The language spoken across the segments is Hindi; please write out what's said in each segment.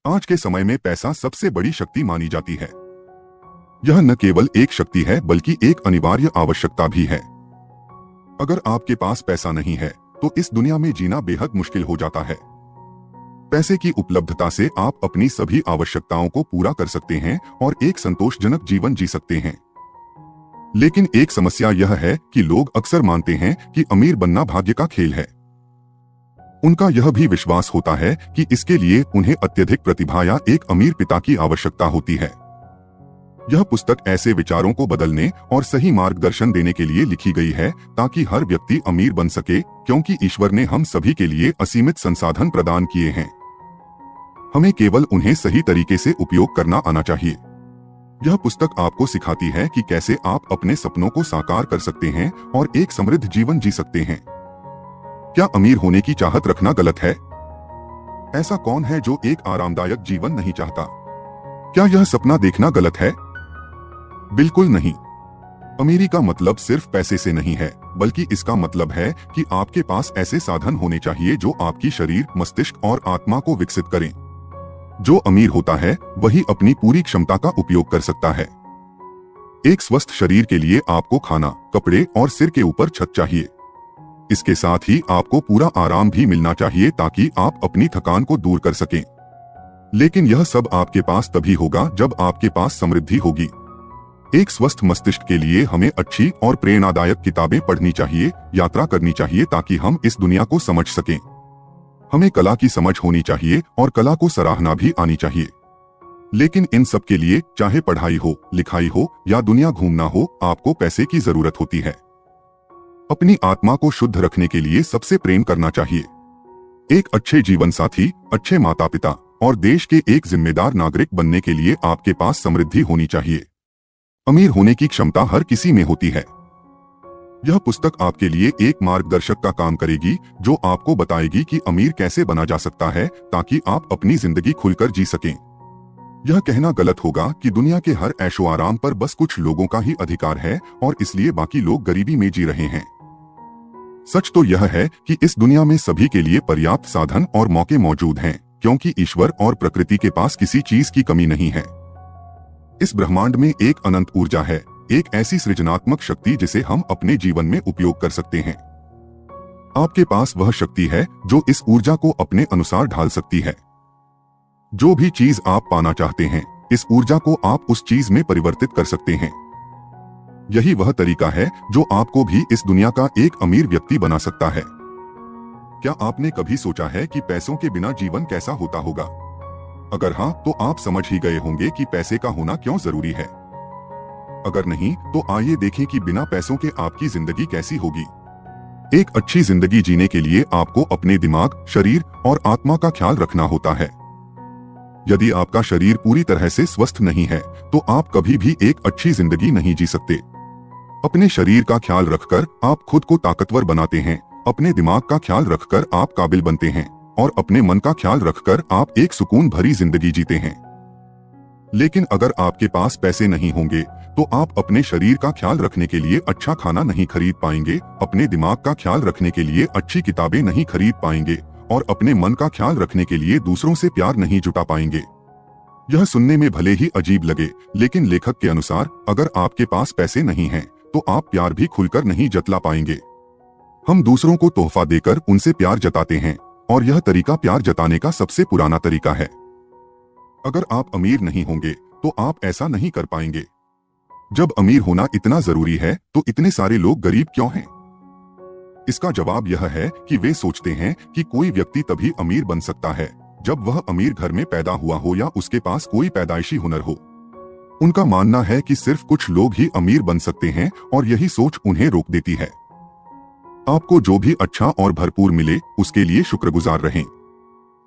आज के समय में पैसा सबसे बड़ी शक्ति मानी जाती है। यह न केवल एक शक्ति है बल्कि एक अनिवार्य आवश्यकता भी है। अगर आपके पास पैसा नहीं है तो इस दुनिया में जीना बेहद मुश्किल हो जाता है। पैसे की उपलब्धता से आप अपनी सभी आवश्यकताओं को पूरा कर सकते हैं और एक संतोषजनक जीवन जी सकते हैं। लेकिन एक समस्या यह है कि लोग अक्सर मानते हैं कि अमीर बनना भाग्य का खेल है। उनका यह भी विश्वास होता है कि इसके लिए उन्हें अत्यधिक प्रतिभा या एक अमीर पिता की आवश्यकता होती है। यह पुस्तक ऐसे विचारों को बदलने और सही मार्गदर्शन देने के लिए लिखी गई है ताकि हर व्यक्ति अमीर बन सके, क्योंकि ईश्वर ने हम सभी के लिए असीमित संसाधन प्रदान किए हैं। हमें केवल उन्हें सही तरीके से उपयोग करना आना चाहिए। यह पुस्तक आपको सिखाती है कि कैसे आप अपने सपनों को साकार कर सकते हैं और एक समृद्ध जीवन जी सकते हैं। क्या अमीर होने की चाहत रखना गलत है? ऐसा कौन है जो एक आरामदायक जीवन नहीं चाहता? क्या यह सपना देखना गलत है? बिल्कुल नहीं। अमीरी का मतलब सिर्फ पैसे से नहीं है, बल्कि इसका मतलब है कि आपके पास ऐसे साधन होने चाहिए जो आपकी शरीर, मस्तिष्क और आत्मा को विकसित करें। जो अमीर होता है वही अपनी पूरी क्षमता का उपयोग कर सकता है। एक स्वस्थ शरीर के लिए आपको खाना, कपड़े और सिर के ऊपर छत चाहिए। इसके साथ ही आपको पूरा आराम भी मिलना चाहिए ताकि आप अपनी थकान को दूर कर सकें। लेकिन यह सब आपके पास तभी होगा जब आपके पास समृद्धि होगी। एक स्वस्थ मस्तिष्क के लिए हमें अच्छी और प्रेरणादायक किताबें पढ़नी चाहिए, यात्रा करनी चाहिए ताकि हम इस दुनिया को समझ सकें। हमें कला की समझ होनी चाहिए और कला को सराहना भी आनी चाहिए। लेकिन इन सब के लिए, चाहे पढ़ाई हो, लिखाई हो या दुनिया घूमना हो, आपको पैसे की जरूरत होती है। अपनी आत्मा को शुद्ध रखने के लिए सबसे प्रेम करना चाहिए। एक अच्छे जीवन साथी, अच्छे माता पिता और देश के एक जिम्मेदार नागरिक बनने के लिए आपके पास समृद्धि होनी चाहिए। अमीर होने की क्षमता हर किसी में होती है। यह पुस्तक आपके लिए एक मार्गदर्शक का काम करेगी जो आपको बताएगी कि अमीर कैसे बना जा सकता है ताकि आप अपनी जिंदगी खुलकर जी सकें। यह कहना गलत होगा कि दुनिया के हर ऐशो आराम पर बस कुछ लोगों का ही अधिकार है और इसलिए बाकी लोग गरीबी में जी रहे हैं। सच तो यह है कि इस दुनिया में सभी के लिए पर्याप्त साधन और मौके मौजूद हैं, क्योंकि ईश्वर और प्रकृति के पास किसी चीज की कमी नहीं है। इस ब्रह्मांड में एक अनंत ऊर्जा है, एक ऐसी सृजनात्मक शक्ति जिसे हम अपने जीवन में उपयोग कर सकते हैं। आपके पास वह शक्ति है जो इस ऊर्जा को अपने अनुसार ढाल सकती है। जो भी चीज आप पाना चाहते हैं, इस ऊर्जा को आप उस चीज में परिवर्तित कर सकते हैं। यही वह तरीका है जो आपको भी इस दुनिया का एक अमीर व्यक्ति बना सकता है। क्या आपने कभी सोचा है कि पैसों के बिना जीवन कैसा होता होगा? अगर हाँ, तो आप समझ ही गए होंगे कि पैसे का होना क्यों जरूरी है। अगर नहीं, तो आइए देखें कि बिना पैसों के आपकी जिंदगी कैसी होगी। एक अच्छी जिंदगी जीने के लिए आपको अपने दिमाग, शरीर और आत्मा का ख्याल रखना होता है। यदि आपका शरीर पूरी तरह से स्वस्थ नहीं है, तो आप कभी भी एक अच्छी जिंदगी नहीं जी सकते। अपने शरीर का ख्याल रखकर आप खुद को ताकतवर बनाते हैं, अपने दिमाग का ख्याल रखकर आप काबिल बनते हैं और अपने मन का ख्याल रखकर आप एक सुकून भरी जिंदगी जीते हैं। लेकिन अगर आपके पास पैसे नहीं होंगे तो आप अपने शरीर का ख्याल रखने के लिए अच्छा खाना नहीं खरीद पाएंगे, अपने दिमाग का ख्याल रखने के लिए अच्छी किताबें नहीं खरीद पाएंगे और अपने मन का ख्याल रखने के लिए दूसरों से प्यार नहीं जुटा पाएंगे। यह सुनने में भले ही अजीब लगे, लेकिन लेखक के अनुसार अगर आपके पास पैसे नहीं हैं, तो आप प्यार भी खुलकर नहीं जतला पाएंगे। हम दूसरों को तोहफा देकर उनसे प्यार जताते हैं और यह तरीका प्यार जताने का सबसे पुराना तरीका है। अगर आप अमीर नहीं होंगे तो आप ऐसा नहीं कर पाएंगे। जब अमीर होना इतना जरूरी है तो इतने सारे लोग गरीब क्यों हैं? इसका जवाब यह है कि वे सोचते हैं कि कोई व्यक्ति तभी अमीर बन सकता है जब वह अमीर घर में पैदा हुआ हो या उसके पास कोई पैदाइशी हुनर हो। उनका मानना है कि सिर्फ कुछ लोग ही अमीर बन सकते हैं और यही सोच उन्हें रोक देती है। आपको जो भी अच्छा और भरपूर मिले उसके लिए शुक्रगुजार रहें।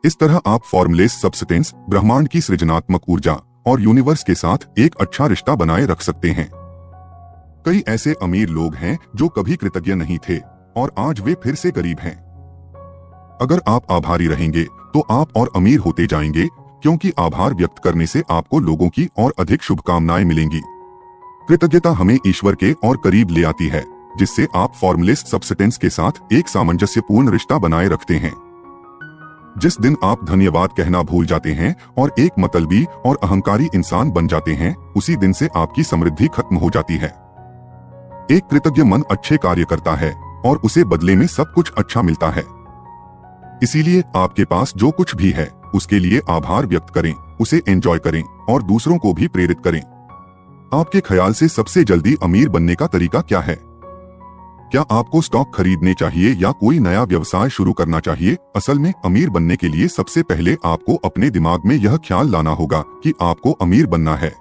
इस तरह आप फॉर्मलेस सब्सटेंस, ब्रह्मांड की सृजनात्मक ऊर्जा और यूनिवर्स के साथ एक अच्छा रिश्ता बनाए रख सकते हैं। कई ऐसे अमीर लोग हैं जो कभी कृतज्ञ नहीं थे और आज वे फिर से गरीब हैं। अगर आप आभारी रहेंगे तो आप और अमीर होते जाएंगे, क्योंकि आभार व्यक्त करने से आपको लोगों की और अधिक शुभकामनाएं मिलेंगी। कृतज्ञता हमें ईश्वर के और करीब ले आती है, जिससे आप फॉर्मलेस सब्सटेंस के साथ एक सामंजस्यपूर्ण रिश्ता बनाए रखते हैं। जिस दिन आप धन्यवाद कहना भूल जाते हैं और एक मतलबी और अहंकारी इंसान बन जाते हैं, उसी दिन से आपकी समृद्धि खत्म हो जाती है। एक कृतज्ञ मन अच्छे कार्य करता है और उसे बदले में सब कुछ अच्छा मिलता है। इसीलिए आपके पास जो कुछ भी है उसके लिए आभार व्यक्त करें, उसे एंजॉय करें और दूसरों को भी प्रेरित करें। आपके ख्याल से सबसे जल्दी अमीर बनने का तरीका क्या है? क्या आपको स्टॉक खरीदने चाहिए या कोई नया व्यवसाय शुरू करना चाहिए? असल में अमीर बनने के लिए सबसे पहले आपको अपने दिमाग में यह ख्याल लाना होगा कि आपको अमीर बनना है।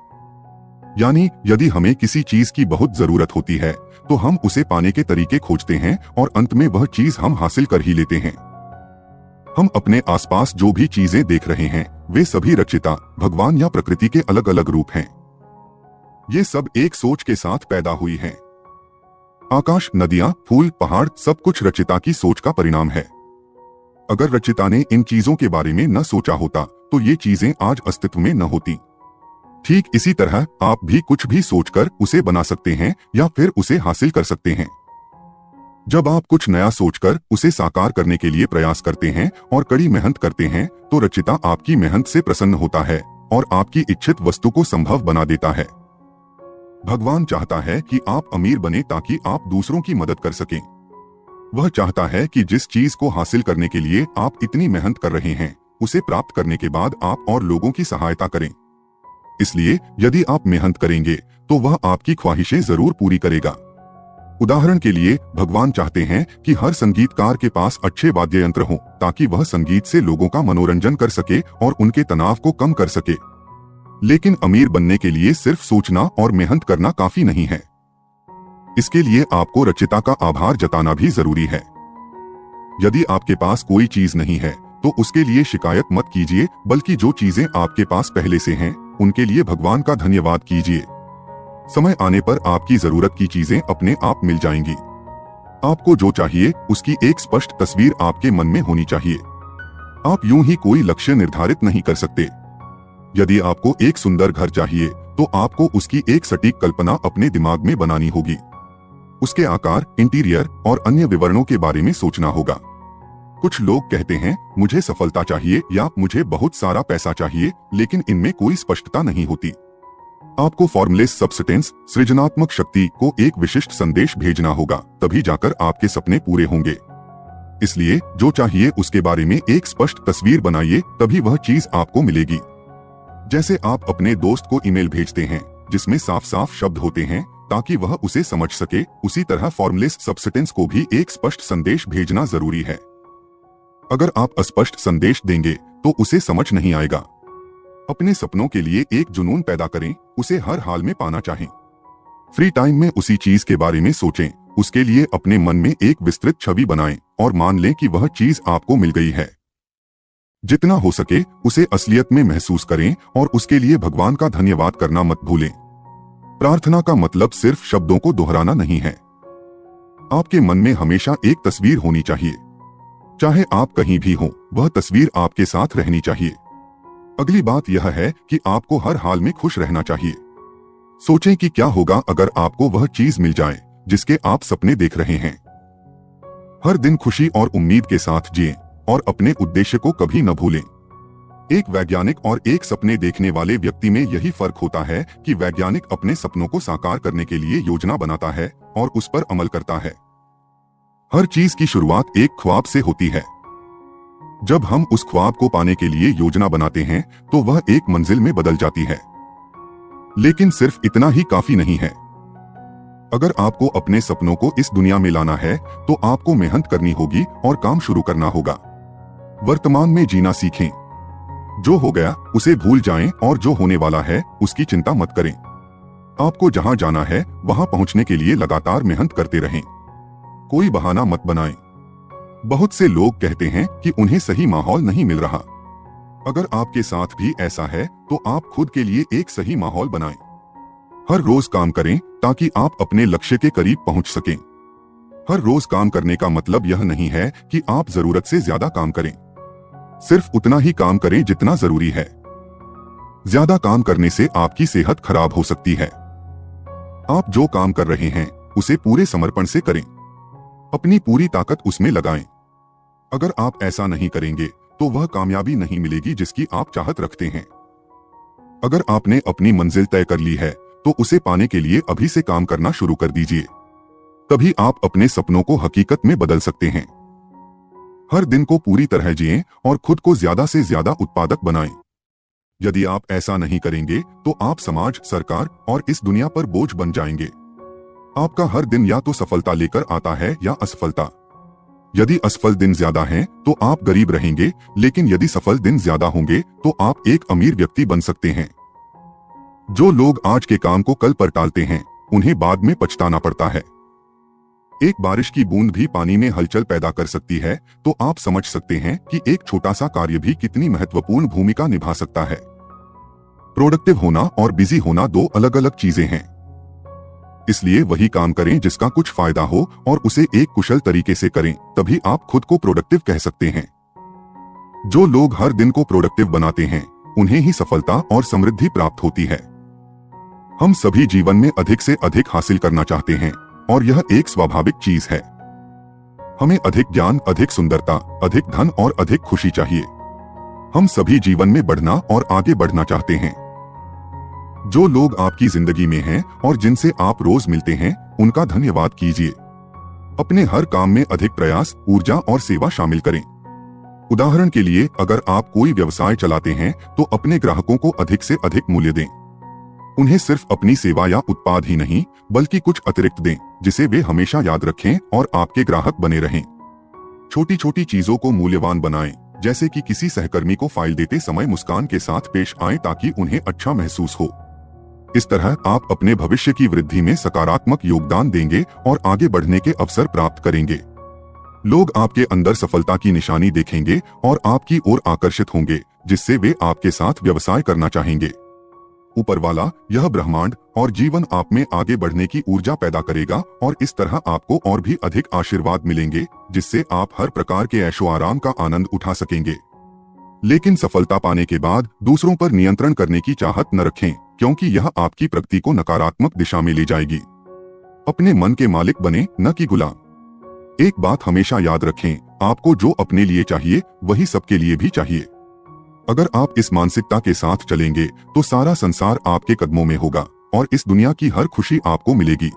यानी यदि हमें किसी चीज की बहुत जरूरत होती है तो हम उसे पाने के तरीके खोजते हैं और अंत में वह चीज हम हासिल कर ही लेते हैं। हम अपने आसपास जो भी चीजें देख रहे हैं वे सभी रचिता, भगवान या प्रकृति के अलग अलग रूप हैं। ये सब एक सोच के साथ पैदा हुई हैं। आकाश, नदियां, फूल, पहाड़ सब कुछ रचिता की सोच का परिणाम है। अगर रचिता ने इन चीजों के बारे में न सोचा होता तो ये चीजें आज अस्तित्व में न होती। ठीक इसी तरह आप भी कुछ भी सोचकर उसे बना सकते हैं या फिर उसे हासिल कर सकते हैं। जब आप कुछ नया सोचकर उसे साकार करने के लिए प्रयास करते हैं और कड़ी मेहनत करते हैं तो रचिता आपकी मेहनत से प्रसन्न होता है और आपकी इच्छित वस्तु को संभव बना देता है। भगवान चाहता है कि आप अमीर बने ताकि आप दूसरों की मदद कर सकें। वह चाहता है कि जिस चीज को हासिल करने के लिए आप इतनी मेहनत कर रहे हैं उसे प्राप्त करने के बाद आप और लोगों की सहायता करें। इसलिए यदि आप मेहनत करेंगे तो वह आपकी ख्वाहिशें जरूर पूरी करेगा। उदाहरण के लिए भगवान चाहते हैं कि हर संगीतकार के पास अच्छे वाद्य यंत्र हों ताकि वह संगीत से लोगों का मनोरंजन कर सके और उनके तनाव को कम कर सके। लेकिन अमीर बनने के लिए सिर्फ सोचना और मेहनत करना काफी नहीं है। इसके लिए आपको रचिता का आभार जताना भी जरूरी है। यदि आपके पास कोई चीज नहीं है तो उसके लिए शिकायत मत कीजिए, बल्कि जो चीजें आपके पास पहले से हैं उनके लिए भगवान का धन्यवाद कीजिए। समय आने पर आपकी जरूरत की चीजें अपने आप मिल जाएंगी। आपको जो चाहिए उसकी एक स्पष्ट तस्वीर आपके मन में होनी चाहिए। आप यूं ही कोई लक्ष्य निर्धारित नहीं कर सकते। यदि आपको एक सुंदर घर चाहिए तो आपको उसकी एक सटीक कल्पना अपने दिमाग में बनानी होगी। उसके आकार, इंटीरियर और अन्य विवरणों के बारे में सोचना होगा। कुछ लोग कहते हैं मुझे सफलता चाहिए या मुझे बहुत सारा पैसा चाहिए, लेकिन इनमें कोई स्पष्टता नहीं होती। आपको फॉर्मलेस सब्सटेंस, सृजनात्मक शक्ति को एक विशिष्ट संदेश भेजना होगा, तभी जाकर आपके सपने पूरे होंगे। इसलिए जो चाहिए उसके बारे में एक स्पष्ट तस्वीर बनाइए, तभी वह चीज आपको मिलेगी। जैसे आप अपने दोस्त को ईमेल भेजते हैं जिसमें साफ साफ शब्द होते हैं ताकि वह उसे समझ सके, उसी तरह फॉर्मलेस सब्सटेंस को भी एक स्पष्ट संदेश भेजना जरूरी है। अगर आप अस्पष्ट संदेश देंगे तो उसे समझ नहीं आएगा। अपने सपनों के लिए एक जुनून पैदा करें, उसे हर हाल में पाना चाहें। फ्री टाइम में उसी चीज के बारे में सोचें, उसके लिए अपने मन में एक विस्तृत छवि बनाएं और मान लें कि वह चीज आपको मिल गई है। जितना हो सके उसे असलियत में महसूस करें और उसके लिए भगवान का धन्यवाद करना मत भूलें। प्रार्थना का मतलब सिर्फ शब्दों को दोहराना नहीं है। आपके मन में हमेशा एक तस्वीर होनी चाहिए। चाहे आप कहीं भी हों, वह तस्वीर आपके साथ रहनी चाहिए। अगली बात यह है कि आपको हर हाल में खुश रहना चाहिए। सोचें कि क्या होगा अगर आपको वह चीज मिल जाए जिसके आप सपने देख रहे हैं। हर दिन खुशी और उम्मीद के साथ जिएं और अपने उद्देश्य को कभी न भूलें। एक वैज्ञानिक और एक सपने देखने वाले व्यक्ति में यही फर्क होता है कि वैज्ञानिक अपने सपनों को साकार करने के लिए योजना बनाता है और उस पर अमल करता है। हर चीज की शुरुआत एक ख्वाब से होती है। जब हम उस ख्वाब को पाने के लिए योजना बनाते हैं तो वह एक मंजिल में बदल जाती है। लेकिन सिर्फ इतना ही काफी नहीं है। अगर आपको अपने सपनों को इस दुनिया में लाना है तो आपको मेहनत करनी होगी और काम शुरू करना होगा। वर्तमान में जीना सीखें। जो हो गया उसे भूल जाएं और जो होने वाला है उसकी चिंता मत करें। आपको जहां जाना है वहां पहुंचने के लिए लगातार मेहनत करते रहें। कोई बहाना मत बनाएं। बहुत से लोग कहते हैं कि उन्हें सही माहौल नहीं मिल रहा। अगर आपके साथ भी ऐसा है तो आप खुद के लिए एक सही माहौल बनाएं। हर रोज काम करें ताकि आप अपने लक्ष्य के करीब पहुंच सकें। हर रोज काम करने का मतलब यह नहीं है कि आप जरूरत से ज्यादा काम करें। सिर्फ उतना ही काम करें जितना जरूरी है। ज्यादा काम करने से आपकी सेहत खराब हो सकती है। आप जो काम कर रहे हैं उसे पूरे समर्पण से करें। अपनी पूरी ताकत उसमें लगाएं। अगर आप ऐसा नहीं करेंगे तो वह कामयाबी नहीं मिलेगी जिसकी आप चाहत रखते हैं। अगर आपने अपनी मंजिल तय कर ली है तो उसे पाने के लिए अभी से काम करना शुरू कर दीजिए। तभी आप अपने सपनों को हकीकत में बदल सकते हैं। हर दिन को पूरी तरह जिएं और खुद को ज्यादा से ज्यादा उत्पादक बनाएं। यदि आप ऐसा नहीं करेंगे तो आप समाज, सरकार और इस दुनिया पर बोझ बन जाएंगे। आपका हर दिन या तो सफलता लेकर आता है या असफलता। यदि असफल दिन ज्यादा हैं तो आप गरीब रहेंगे, लेकिन यदि सफल दिन ज्यादा होंगे तो आप एक अमीर व्यक्ति बन सकते हैं। जो लोग आज के काम को कल पर टालते हैं उन्हें बाद में पछताना पड़ता है। एक बारिश की बूंद भी पानी में हलचल पैदा कर सकती है, तो आप समझ सकते हैं कि एक छोटा सा कार्य भी कितनी महत्वपूर्ण भूमिका निभा सकता है। प्रोडक्टिव होना और बिजी होना दो अलग अलग चीजें हैं। इसलिए वही काम करें जिसका कुछ फायदा हो और उसे एक कुशल तरीके से करें, तभी आप खुद को प्रोडक्टिव कह सकते हैं। जो लोग हर दिन को प्रोडक्टिव बनाते हैं उन्हें ही सफलता और समृद्धि प्राप्त होती है। हम सभी जीवन में अधिक से अधिक हासिल करना चाहते हैं और यह एक स्वाभाविक चीज है। हमें अधिक ज्ञान, अधिक सुंदरता, अधिक धन और अधिक खुशी चाहिए। हम सभी जीवन में बढ़ना और आगे बढ़ना चाहते हैं। जो लोग आपकी जिंदगी में हैं और जिनसे आप रोज मिलते हैं उनका धन्यवाद कीजिए। अपने हर काम में अधिक प्रयास, ऊर्जा और सेवा शामिल करें। उदाहरण के लिए, अगर आप कोई व्यवसाय चलाते हैं तो अपने ग्राहकों को अधिक से अधिक मूल्य दें। उन्हें सिर्फ अपनी सेवा या उत्पाद ही नहीं बल्कि कुछ अतिरिक्त दें जिसे वे हमेशा याद रखें और आपके ग्राहक बने रहें। छोटी छोटी चीजों को मूल्यवान बनाएं, जैसे कि किसी सहकर्मी को फाइल देते समय मुस्कान के साथ पेश आएं ताकि उन्हें अच्छा महसूस हो। इस तरह आप अपने भविष्य की वृद्धि में सकारात्मक योगदान देंगे और आगे बढ़ने के अवसर प्राप्त करेंगे। लोग आपके अंदर सफलता की निशानी देखेंगे और आपकी ओर आकर्षित होंगे, जिससे वे आपके साथ व्यवसाय करना चाहेंगे। ऊपर वाला, यह ब्रह्मांड और जीवन आप में आगे बढ़ने की ऊर्जा पैदा करेगा और इस तरह आपको और भी अधिक आशीर्वाद मिलेंगे, जिससे आप हर प्रकार के ऐशो आराम का आनंद उठा सकेंगे। लेकिन सफलता पाने के बाद दूसरों पर नियंत्रण करने की चाहत न रखें, क्योंकि यह आपकी प्रगति को नकारात्मक दिशा में ले जाएगी। अपने मन के मालिक बने, न कि गुलाम। एक बात हमेशा याद रखें, आपको जो अपने लिए चाहिए वही सबके लिए भी चाहिए। अगर आप इस मानसिकता के साथ चलेंगे तो सारा संसार आपके कदमों में होगा और इस दुनिया की हर खुशी आपको मिलेगी।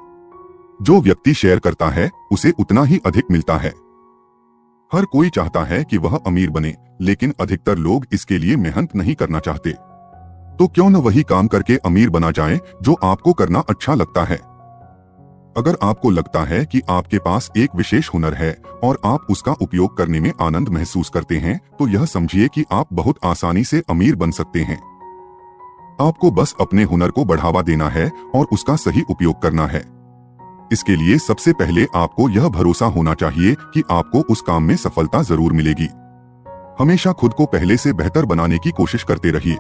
जो व्यक्ति शेयर करता है उसे उतना ही अधिक मिलता है। हर कोई चाहता है कि वह अमीर बने, लेकिन अधिकतर लोग इसके लिए मेहनत नहीं करना चाहते। तो क्यों न वही काम करके अमीर बना जाए जो आपको करना अच्छा लगता है। अगर आपको लगता है कि आपके पास एक विशेष हुनर है और आप उसका उपयोग करने में आनंद महसूस करते हैं, तो यह समझिए कि आप बहुत आसानी से अमीर बन सकते हैं। आपको बस अपने हुनर को बढ़ावा देना है और उसका सही उपयोग करना है। इसके लिए सबसे पहले आपको यह भरोसा होना चाहिए कि आपको उस काम में सफलता जरूर मिलेगी। हमेशा खुद को पहले से बेहतर बनाने की कोशिश करते रहिए।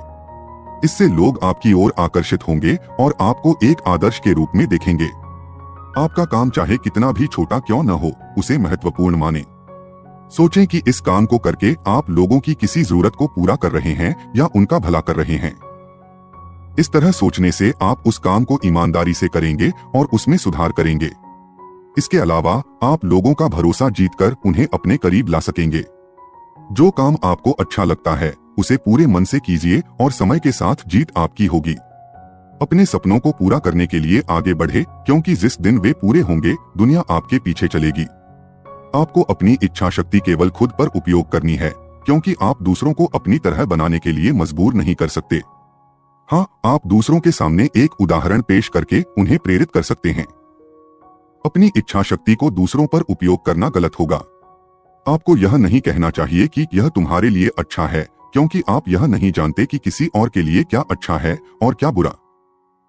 इससे लोग आपकी ओर आकर्षित होंगे और आपको एक आदर्श के रूप में देखेंगे। आपका काम चाहे कितना भी छोटा क्यों न हो, उसे महत्वपूर्ण माने। सोचें कि इस काम को करके आप लोगों की किसी जरूरत को पूरा कर रहे हैं या उनका भला कर रहे हैं। इस तरह सोचने से आप उस काम को ईमानदारी से करेंगे और उसमें सुधार करेंगे। इसके अलावा आप लोगों का भरोसा जीतकर उन्हें अपने करीब ला सकेंगे। जो काम आपको अच्छा लगता है उसे पूरे मन से कीजिए और समय के साथ जीत आपकी होगी। अपने सपनों को पूरा करने के लिए आगे बढ़े, क्योंकि जिस दिन वे पूरे होंगे दुनिया आपके पीछे चलेगी। आपको अपनी इच्छा शक्ति केवल खुद पर उपयोग करनी है, क्योंकि आप दूसरों को अपनी तरह बनाने के लिए मजबूर नहीं कर सकते। हाँ, आप दूसरों के सामने एक उदाहरण पेश करके उन्हें प्रेरित कर सकते हैं। अपनी इच्छा शक्ति को दूसरों पर उपयोग करना गलत होगा। आपको यह नहीं कहना चाहिए कि यह तुम्हारे लिए अच्छा है, क्योंकि आप यह नहीं जानते कि किसी और के लिए क्या अच्छा है और क्या बुरा।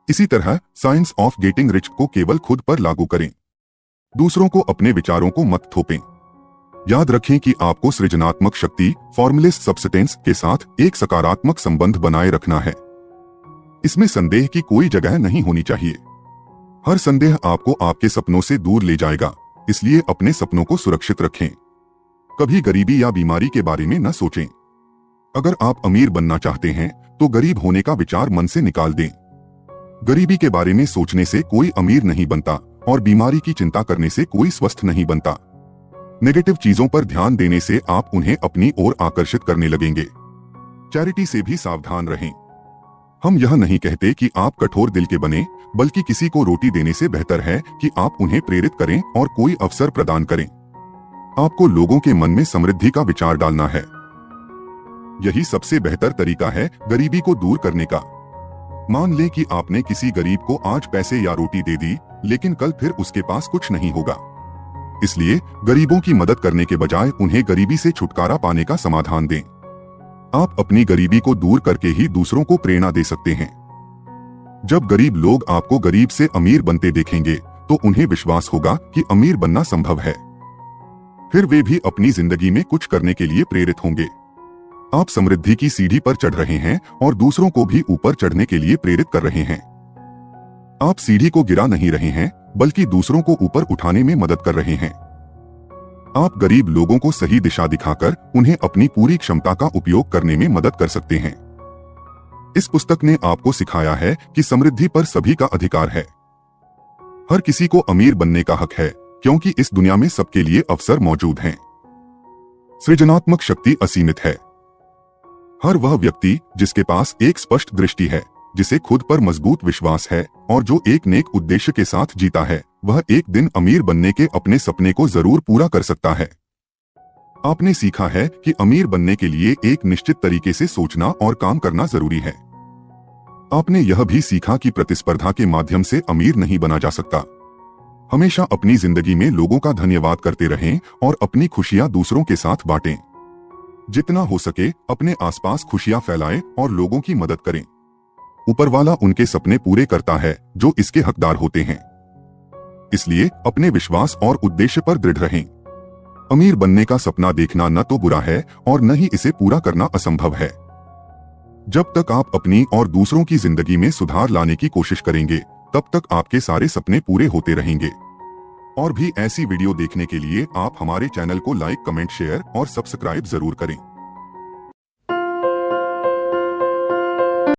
इसी तरह साइंस ऑफ गेटिंग रिच को केवल खुद पर लागू करें। दूसरों को अपने विचारों को मत थोपें। याद रखें कि आपको सृजनात्मक शक्ति, फॉर्मुलेस सब्सटेंस के साथ एक सकारात्मक संबंध बनाए रखना है। इसमें संदेह की कोई जगह नहीं होनी चाहिए। हर संदेह आपको आपके सपनों से दूर ले जाएगा, इसलिए अपने सपनों को सुरक्षित रखें। कभी गरीबी या बीमारी के बारे में न सोचें। अगर आप अमीर बनना चाहते हैं तो गरीब होने का विचार मन से निकाल दें। गरीबी के बारे में सोचने से कोई अमीर नहीं बनता और बीमारी की चिंता करने से कोई स्वस्थ नहीं बनता। नेगेटिव चीजों पर ध्यान देने से आप उन्हें अपनी ओर आकर्षित करने लगेंगे। चैरिटी से भी सावधान रहें। हम यह नहीं कहते कि आप कठोर दिल के बने, बल्कि किसी को रोटी देने से बेहतर है कि आप उन्हें प्रेरित करें और कोई अवसर प्रदान करें। आपको लोगों के मन में समृद्धि का विचार डालना है। यही सबसे बेहतर तरीका है गरीबी को दूर करने का। मान लें कि आपने किसी गरीब को आज पैसे या रोटी दे दी, लेकिन कल फिर उसके पास कुछ नहीं होगा। इसलिए गरीबों की मदद करने के बजाय उन्हें गरीबी से छुटकारा पाने का समाधान दें। आप अपनी गरीबी को दूर करके ही दूसरों को प्रेरणा दे सकते हैं। जब गरीब लोग आपको गरीब से अमीर बनते देखेंगे, तो उन्हें विश्वास होगा कि अमीर बनना संभव है। फिर वे भी अपनी जिंदगी में कुछ करने के लिए प्रेरित होंगे। आप समृद्धि की सीढ़ी पर चढ़ रहे हैं और दूसरों को भी ऊपर चढ़ने के लिए प्रेरित कर रहे हैं। आप सीढ़ी को गिरा नहीं रहे हैं, बल्कि दूसरों को ऊपर उठाने में मदद कर रहे हैं। आप गरीब लोगों को सही दिशा दिखाकर उन्हें अपनी पूरी क्षमता का उपयोग करने में मदद कर सकते हैं। इस पुस्तक ने आपको सिखाया है कि समृद्धि पर सभी का अधिकार है। हर किसी को अमीर बनने का हक है, क्योंकि इस दुनिया में सबके लिए अवसर मौजूद हैं। सृजनात्मक शक्ति असीमित है। हर वह व्यक्ति जिसके पास एक स्पष्ट दृष्टि है, जिसे खुद पर मजबूत विश्वास है और जो एक नेक उद्देश्य के साथ जीता है, वह एक दिन अमीर बनने के अपने सपने को जरूर पूरा कर सकता है। आपने सीखा है कि अमीर बनने के लिए एक निश्चित तरीके से सोचना और काम करना जरूरी है। आपने यह भी सीखा कि प्रतिस्पर्धा के माध्यम से अमीर नहीं बना जा सकता। हमेशा अपनी जिंदगी में लोगों का धन्यवाद करते रहें और अपनी खुशियां दूसरों के साथ बांटें। जितना हो सके अपने आसपास खुशियां फैलाएं और लोगों की मदद करें। ऊपर वाला उनके सपने पूरे करता है जो इसके हकदार होते हैं। इसलिए अपने विश्वास और उद्देश्य पर दृढ़ रहें। अमीर बनने का सपना देखना न तो बुरा है और न ही इसे पूरा करना असंभव है। जब तक आप अपनी और दूसरों की जिंदगी में सुधार लाने की कोशिश करेंगे, तब तक आपके सारे सपने पूरे होते रहेंगे। और भी ऐसी वीडियो देखने के लिए आप हमारे चैनल को लाइक, कमेंट, शेयर और सब्सक्राइब जरूर करें।